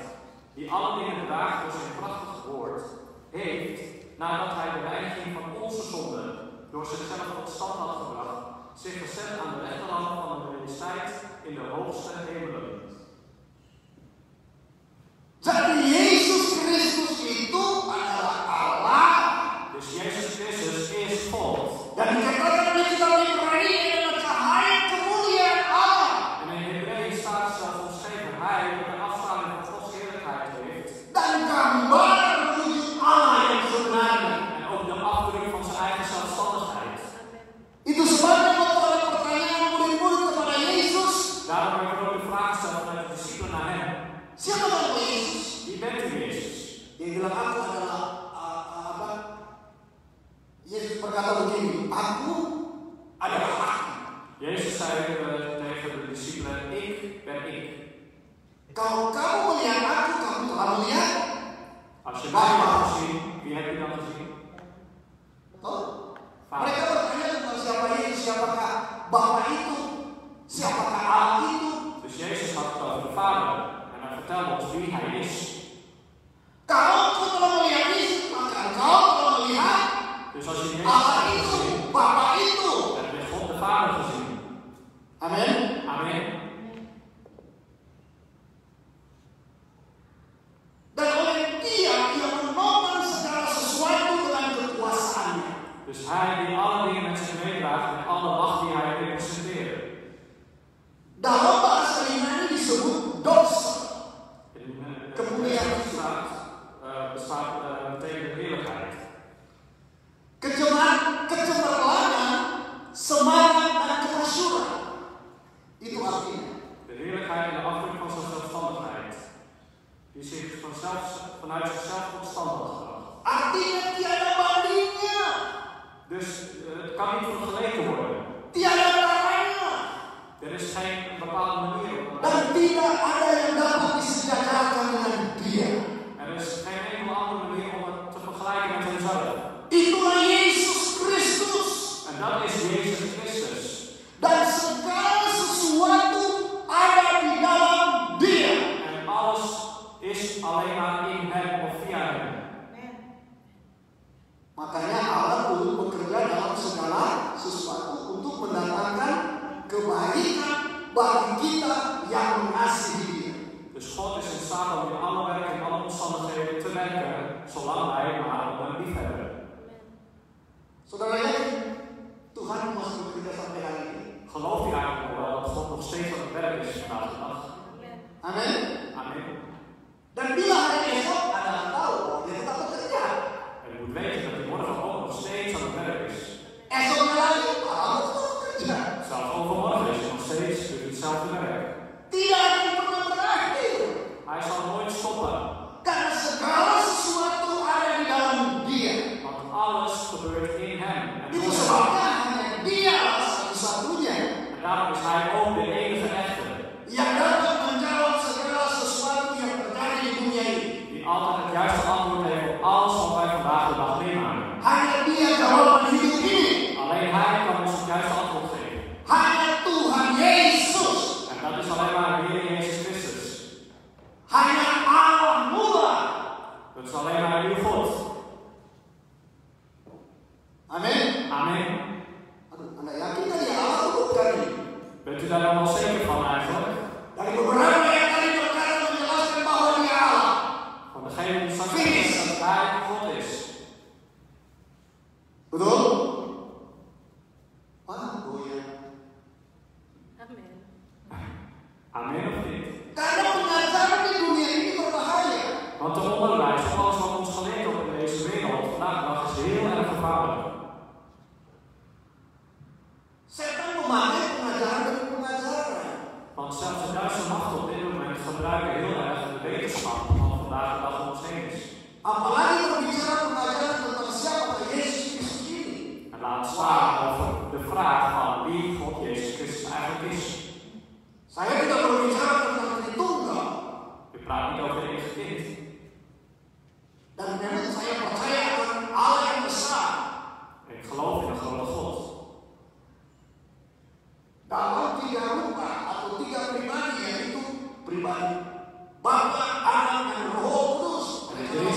die alle dingen draagt door zijn krachtig woord, heeft, nadat hij de reiniging van onze zonden door zichzelf tot stand had gebracht, zich gezet aan de rechterhand van de majesteit in de hoogste hemelen. Jadi Yesus Kristus itu adalah Allah. Dus Jezus Christus is God. Dan dikatakan oleh kitab Ibrani adalah cahaya kemuliaan Allah. En in Hebreeën staat zelfs omschreven hij die de afstraling van Gods heerlijkheid heeft. Dan gambar wujud Allah yang sebenarnya. En ook de afdruk van zijn eigen zelfstandigheid. Itu sebabnya waktu ada pertanyaan murid-murid kepada Yesus, Daarom werd er ook de vraag gesteld vanuit de discipelen naar hem. siapa nama Yesus? Wie bent u, Jezus? Dia bilang aku adalah apa? Yesus berkata begini, aku adalah aku. Jezus zei tegen de discipelen, ik ben ik. Kalau kamu melihat aku, kamu telah melihat. Als je mij hebt gezien, wie heb je dan gezien? Betul? Mereka bertanya tentang siapa Yesus, siapakah Bapa itu, siapakah Allah itu. Dus Jezus had het over de Vader. En hij vertelde ons wie hij is. Kalau engkau telah melihat Yesus, maka engkau telah melihat Dus als je Jezus Allah hebt itu, gezien, Bapa itu. dan heb je God de Vader gezien. Amin. Amin. Dan oleh Dia menopang segala sesuatu dengan kekuasaannya. Dus hij die alle dingen met zich meedraagt en alle macht die hij representeert. Dalam bahasa Yunani disebut doxa. Kemuliaan bestaat betekent heerlijkheid. Kecemerlangan, semangat dan kemasyuran. vanuit zichzelf tot stand had gebracht. Artinya tiada bandingnya, Dus het kan niet vergeleken worden. tiada caranya, Er is geen bepaalde manier om dan tidak ada yang dapat disejajarkan dengan Dia. Er is geen enkele andere manier om het te vergelijken met hemzelf. Itulah Yesus Kristus. En dat is Jezus Christus. Dan segala sesuatu ada di dalam Dia. En alles is alleen maar in hem of via hem. Amen. Makanya Allah turut bekerja dalam segala sesuatu untuk mendatangkan kebaikan bagi kita yang mengasihi Dia. Dus God is in staat om in alle werken en alle omstandigheden te werken, zolang wij maar op hem liefhebben. Saudara yakin Tuhan masih bekerja sampai hari ini? Gelooft u eigenlijk nog wel dat God nog steeds aan het werk is vandaag de dag? Amen. Amin. Amen. Dan bila hari esok Anda tahu bahwa Dia tetap bekerja. En u moet weten dat hij morgen ook nog steeds aan het werk is. Esoknya lagi Allah tetap bekerja. Zelfs overmorgen is hij nog steeds doet hij hetzelfde werk. Tidak akan pernah berakhir. Hij zal nooit stoppen, Karena segala sesuatu ada di dalam Dia. want alles gebeurt in hem. En Itu door hem. sebabnya hanya Dia satu-satunya En daarom is hij ook de enige echte, yang dapat menjawab segala sesuatu yang terjadi di dunia ini. die altijd het juiste antwoord heeft op alles wat wij vandaag de dag meemaken. Hanya Dia jawaban hidup ini. Alleen hij kan ons het juiste antwoord geven. Hanya Tuhan Yesus. En dat is alleen maar de Heer Jezus Christus. Hanya Allah mula. Dat is alleen maar uw God. Amin. Amen. Aduh, Anda yakin tadi Allah bukan ini? Bent u daar dan wel zeker van eigenlijk? Dari beberapa yang tadi berkata menjelaskan bahwa Dia Allah. Van degene die straks zegt dat hij God is. Betul? Wah, goyang. Amen. Amen of niet? Karena pengajaran di dunia ini berbahaya. Want de onderwijs, alles wat ons geleerd wordt in deze wereld, vandaag de dag is heel erg gevaarlijk. Setan memakai pengajaran demi pengajaran. Want zelfs de duistere machten op dit moment gebruiken heel erg de wetenschap van vandaag de dag om ons heen is. Apalagi berbicara pengajaran tentang siapa Yesus Kristus ini. En laat staan over de vraag van wie God Jezus Christus eigenlijk is. Saya tidak berbicara tentang Tritunggal. U praat niet over de enige kind. Dan memang saya percaya akan Allah yang besar. Ik geloof in een grote God. Dalam tiga rupa atau tiga pribadi, yaitu pribadi Bapa, Anak, dan Roh Kudus.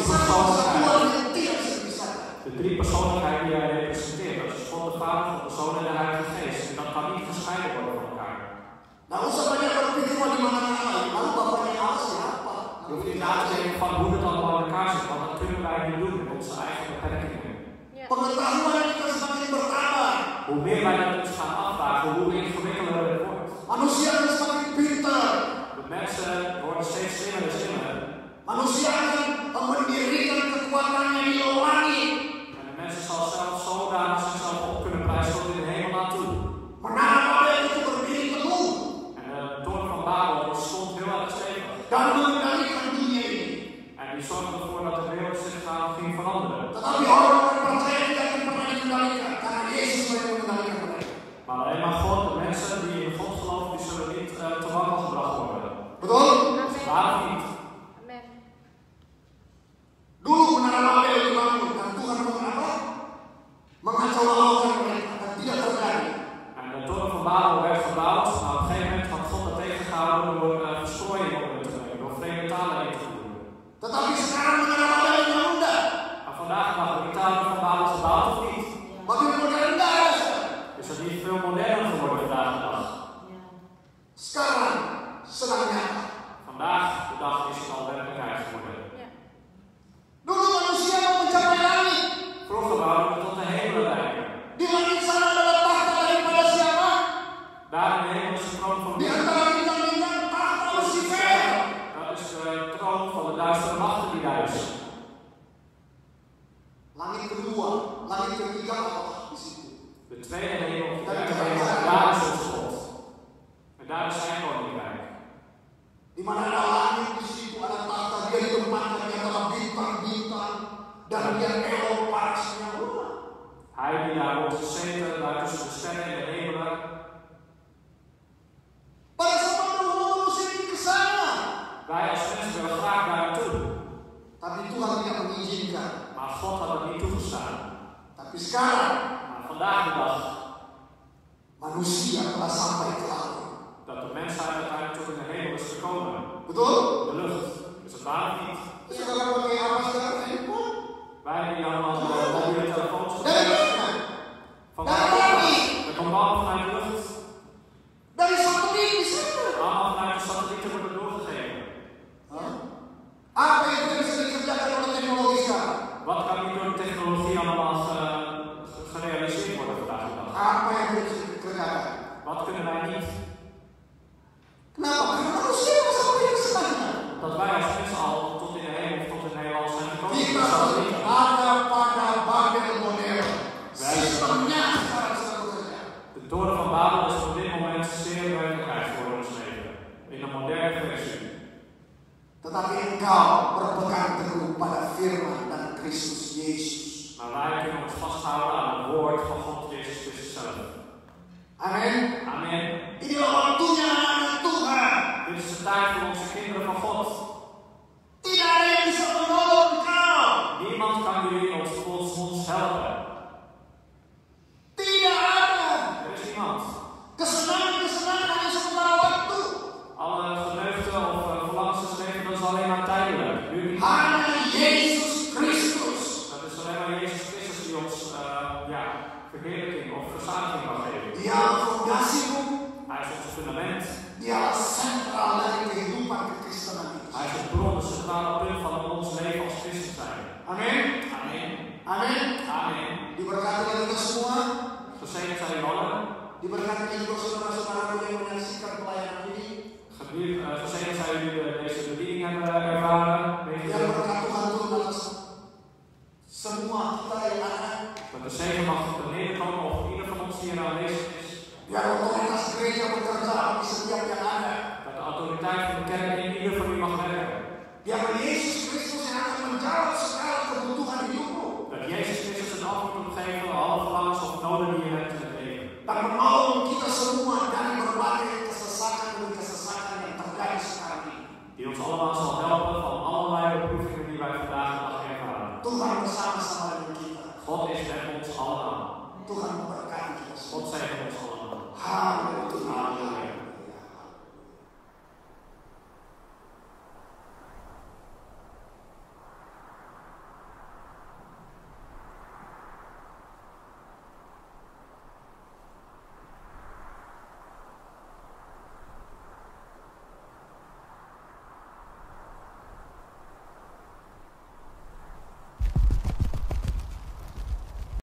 Satu kesatuan yang tidak bisa dipisahkan. De drie persoonlijkheden die hij representeert, dat is God de Vader, God de Zoon en de Heilige Geest. En dat kan niet gescheiden worden van elkaar. Nah, usah banyak berpikir wah di mana Allah. Lalu bapaknya Allah siapa? Je hoeft niet na te denken van hoe het allemaal in elkaar zit, want dat kunnen wij niet doen met onze eigen beperkingen. Ja. Pengetahuan kita semakin bertambah. Hoe meer wij dat ons gaan afvragen, hoe ingewikkelder het wordt. Manusia akan semakin pintar. De mensen worden steeds slimmer en slimmer. Manusia akan mendirikan kekuatannya di langit. En de mensen zal zelfs zodanig zichzelf op kunnen prijzen tot in de hemel naartoe. Menara Babel itu berdiri teguh En de toren van Babel stond heel erg stevig. dan mengendalikan dunia ini. En die zorgde ervoor dat de wereld zich ging veranderen. Tetapi orang-orang percaya tidak akan pernah dikendalikan karena Yesus yang mengendalikan mereka. Maar alleen maar God, de mensen die in God geloven, die zullen niet te wakker gebracht worden. Betul? Waarom niet? Amen. Dulu menara Babel dibangun dan Tuhan mengapa? Mengacaukan mereka dan tidak terjadi. En de toren van Babel werd gebouwd, maar op een gegeven moment had God dat tegengehouden door verstrooiing op te brengen, door vreemde talen in te voeren. Tetapi sekarang menara Babel sudah. En vandaag de dag wordt die toren van Babel gebouwd of niet? Makin modern dah. Is dat niet veel moderner geworden vandaag de dag? Ja. Sekarang sedang nyata. Vandaag de dag is het al werkelijkheid geworden. Ja. Dulu manusia mau mencapai langit. Vroeger wouden we tot de hemelen reiken. Di langit sana adalah tahta daripada siapa? Daar in de hemel is de troon van Di God. antara bintang-bintang tahta Lucifer. Dat is de troon van de duistere machten die daar is. Langit kedua, langit ketiga apa di situ? De tweede hemel, de derde hemel, daar is ons God. En daar is zijn koninkrijk. Di mana ada langit di situ ada tahta dia ditempatkan Hij die daar wordt gezeten, daar tussen de sterren en de hemelen. Pada saat manusia ini ke sana. Wij als mensen willen graag daar naartoe. Tapi Tuhan tidak mengizinkan. Maar God had het niet toegestaan. Tapi sekarang Maar vandaag de dag manusia telah sampai ke langit. dat de mensheid uiteindelijk tot in de hemel is gekomen. Betul? De lucht. Is het waar of niet? Saudara pakai apa sekarang? Handphone? Wij hebben hier allemaal mobiele telefoons. Dari mana? Van dat komt allemaal vanuit de lucht. Dari satelit di sana. Allemaal vanuit de satellieten worden doorgegeven. Apa yang bisa dikerjakan oleh teknologi sekarang? Wat kan hier door de technologie allemaal gerealiseerd worden vandaag de dag? Apa yang bisa dikerjakan? Wat kunnen wij niet? Kenapa? Karena manusia sampai ke sana. Dat wij als mensen al tot in de hemel of tot in Nederland zijn gekomen. Kita ada pada Babel model. Sistemnya sekarang sedang bekerja. De toren van Babel is op dit moment zeer werkelijkheid voor ons leven. In een moderne versie. Tetapi engkau berpegang teguh pada firman dan Kristus Yesus. Maar wij kunnen ons vasthouden aan het woord van God Jezus Christus zelf. Amin. Amen. Inilah waktunya anak Tuhan. Dit is de tijd voor onze kinderen van God. Tidak ada yang bisa menolong engkau. Niemand kan jullie ons helpen. Tidak ada. Er is niemand. Kesenangan hanya sementara waktu. Alle vreugde of verlangens des levens, dat is alleen maar tijdelijk. Hanya Yesus Kristus. Dat is alleen maar Jezus Christus die ons verheerlijking of verzadiging kan geven. Dia fondasimu. Hij is ons fundament. Dia sentral dari kehidupan kekristenan itu. Hij is het bron, het centrale punt van ons leven als christen zijn. Amin. Amen. Amin. Amen. Diberkati oleh kita semua. Gezegend zijn jullie allen. Diberkati juga saudara-saudara yang menyaksikan pelayanan ini. Gezegend zijn jullie deze bediening hebben ervaren. Yang berkat Tuhan turun atas semua kita yang ada. Dat de zegen mag neerkomen over ieder van ons die hier aanwezig is. Biar otoritas gereja bekerja di setiap yang ada. Dat de autoriteit van de kerk in ieder van u mag werken. Biar Yesus Kristus yang akan menjawab segala kebutuhan hidupmu. Dat Jezus Christus een antwoord moet geven op alle verlangens of noden die je hebt in het leven. Dan menolong kita semua dari berbagai kesesakan yang terjadi sekarang ini. Die ons allemaal zal